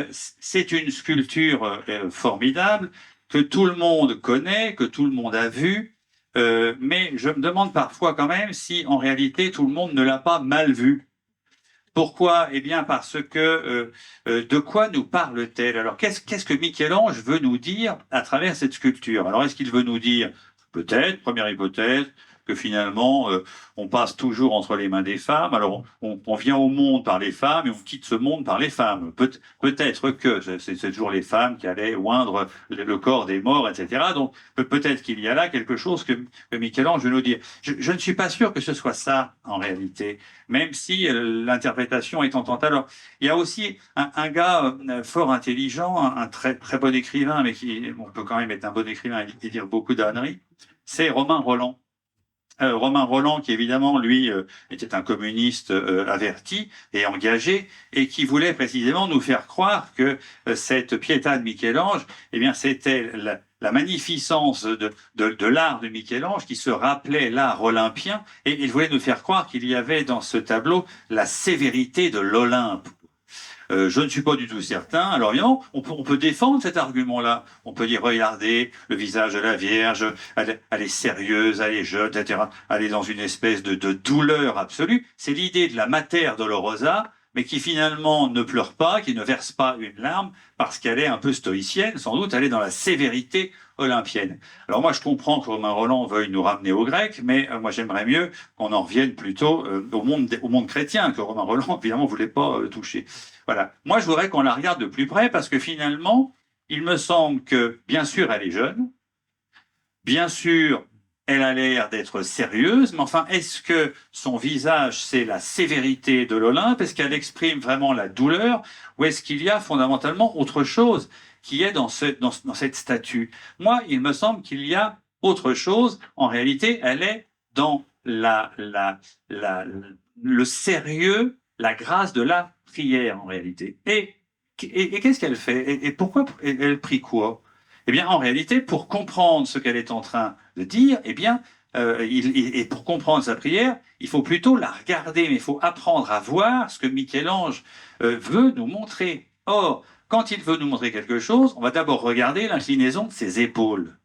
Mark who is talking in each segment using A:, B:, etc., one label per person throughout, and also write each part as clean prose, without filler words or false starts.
A: C'est une sculpture formidable que tout le monde connaît, que tout le monde a vue, mais je me demande parfois quand même si en réalité tout le monde ne l'a pas mal vue. Pourquoi? Eh bien parce que de quoi nous parle-t-elle? Alors qu'est-ce que Michel-Ange veut nous dire à travers cette sculpture? Alors est-ce qu'il veut nous dire, peut-être, première hypothèse, que finalement on passe toujours entre les mains des femmes? Alors on vient au monde par les femmes et on quitte ce monde par les femmes. Peut-être que c'est toujours les femmes qui allaient oindre le corps des morts, etc. Donc peut-être qu'il y a là quelque chose que Michel-Ange veut nous dire. Je ne suis pas sûr que ce soit ça en réalité, même si l'interprétation est tentante. Alors, il y a aussi un gars fort intelligent, un très, très bon écrivain, mais qui, on peut quand même être un bon écrivain et dire beaucoup d'âneries, c'est Romain Rolland. Romain Rolland, qui évidemment, lui, était un communiste averti et engagé, et qui voulait précisément nous faire croire que cette Pietà de Michel-Ange, eh bien, c'était la magnificence de l'art de Michel-Ange qui se rappelait l'art olympien, et il voulait nous faire croire qu'il y avait dans ce tableau la sévérité de l'Olympe. Je ne suis pas du tout certain. Alors évidemment, on peut défendre cet argument-là. On peut dire, regardez, le visage de la Vierge, elle est sérieuse, elle est jeune, etc. Elle est dans une espèce de douleur absolue. C'est l'idée de la Mater Dolorosa, mais qui finalement ne pleure pas, qui ne verse pas une larme, parce qu'elle est un peu stoïcienne. Sans doute, elle est dans la sévérité olympienne. Alors moi, je comprends que Romain Rolland veuille nous ramener au grec, mais moi, j'aimerais mieux qu'on en revienne plutôt au monde chrétien, que Romain Rolland, évidemment, ne voulait pas toucher. Voilà. Moi, je voudrais qu'on la regarde de plus près, parce que finalement, il me semble que, bien sûr, elle est jeune, bien sûr, elle a l'air d'être sérieuse, mais enfin, est-ce que son visage, c'est la sévérité de l'Olympe? Est-ce qu'elle exprime vraiment la douleur? Ou est-ce qu'il y a fondamentalement autre chose qui est dans cette statue? Moi, il me semble qu'il y a autre chose. En réalité, elle est dans le sérieux, la grâce de la prière, en réalité. Et qu'est-ce qu'elle fait? Et pourquoi elle prie quoi? Eh bien, en réalité, pour comprendre ce qu'elle est en train de dire, eh bien, et pour comprendre sa prière, il faut plutôt la regarder, mais il faut apprendre à voir ce que Michel-Ange veut nous montrer. Or, quand il veut nous montrer quelque chose, on va d'abord regarder l'inclinaison de ses épaules.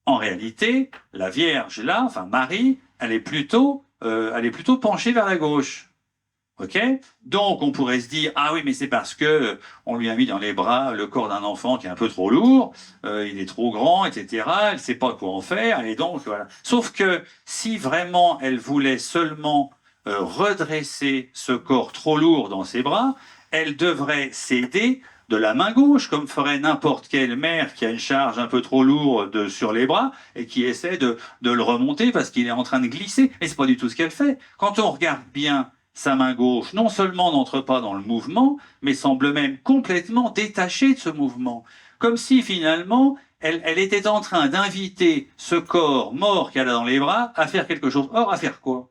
A: En réalité, la Vierge, là, enfin Marie, elle est plutôt penchée vers la gauche. Ok? Donc, on pourrait se dire, ah oui, mais c'est parce que on lui a mis dans les bras le corps d'un enfant qui est un peu trop lourd, il est trop grand, etc. Elle sait pas quoi en faire, et donc, voilà. Sauf que, si vraiment elle voulait seulement redresser ce corps trop lourd dans ses bras, elle devrait s'aider de la main gauche, comme ferait n'importe quelle mère qui a une charge un peu trop lourde sur les bras et qui essaie de le remonter parce qu'il est en train de glisser. Et c'est pas du tout ce qu'elle fait. Quand on regarde bien, sa main gauche, non seulement n'entre pas dans le mouvement, mais semble même complètement détachée de ce mouvement. Comme si finalement, elle était en train d'inviter ce corps mort qu'elle a dans les bras à faire quelque chose. Or, à faire quoi?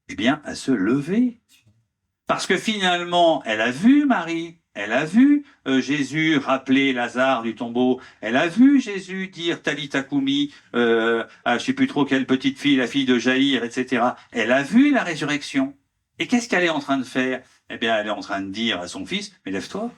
A: Eh bien, à se lever. Parce que finalement, elle a vu Marie, elle a vu Jésus rappeler Lazare du tombeau, elle a vu Jésus dire Talita Kumi à je sais plus trop quelle petite fille, la fille de Jaïr, etc. Elle a vu la résurrection. Et qu'est-ce qu'elle est en train de faire? Eh bien, elle est en train de dire à son fils, mais lève-toi.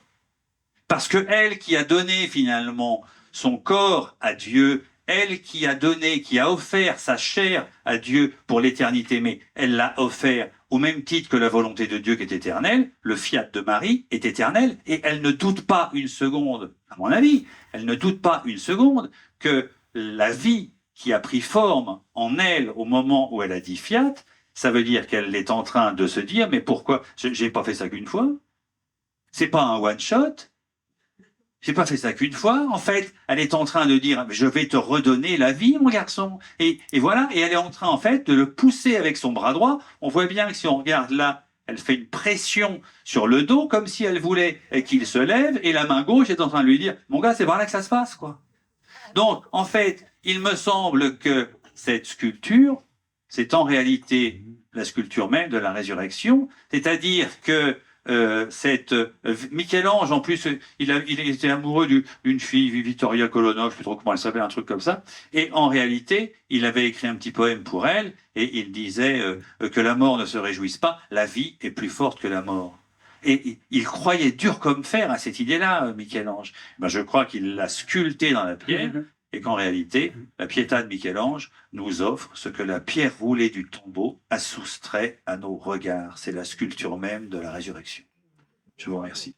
A: Parce que elle qui a donné finalement son corps à Dieu, elle qui a donné, qui a offert sa chair à Dieu pour l'éternité, mais elle l'a offert au même titre que la volonté de Dieu qui est éternelle, le fiat de Marie est éternel, et elle ne doute pas une seconde, à mon avis, elle ne doute pas une seconde que la vie qui a pris forme en elle au moment où elle a dit fiat, ça veut dire qu'elle est en train de se dire, mais pourquoi, j'ai pas fait ça qu'une fois, c'est pas un one shot, j'ai pas fait ça qu'une fois. En fait, elle est en train de dire, je vais te redonner la vie, mon garçon. Et voilà. Et elle est en train, en fait, de le pousser avec son bras droit. On voit bien que si on regarde là, elle fait une pression sur le dos, comme si elle voulait qu'il se lève. Et la main gauche est en train de lui dire, mon gars, c'est par là que ça se passe, quoi. Donc, en fait, il me semble que cette sculpture, c'est en réalité la sculpture même de la résurrection. C'est-à-dire que Michel-Ange, en plus, il était amoureux d'une fille, Vittoria Colonna, je ne sais plus trop comment elle s'appelle, un truc comme ça. Et en réalité, il avait écrit un petit poème pour elle, et il disait que la mort ne se réjouisse pas, la vie est plus forte que la mort. Et il croyait dur comme fer à cette idée-là, Michel-Ange. Ben, je crois qu'il l'a sculptée dans la pierre, et qu'en réalité, la Pietà de Michel-Ange nous offre ce que la pierre roulée du tombeau a soustrait à nos regards. C'est la sculpture même de la résurrection. Je vous remercie.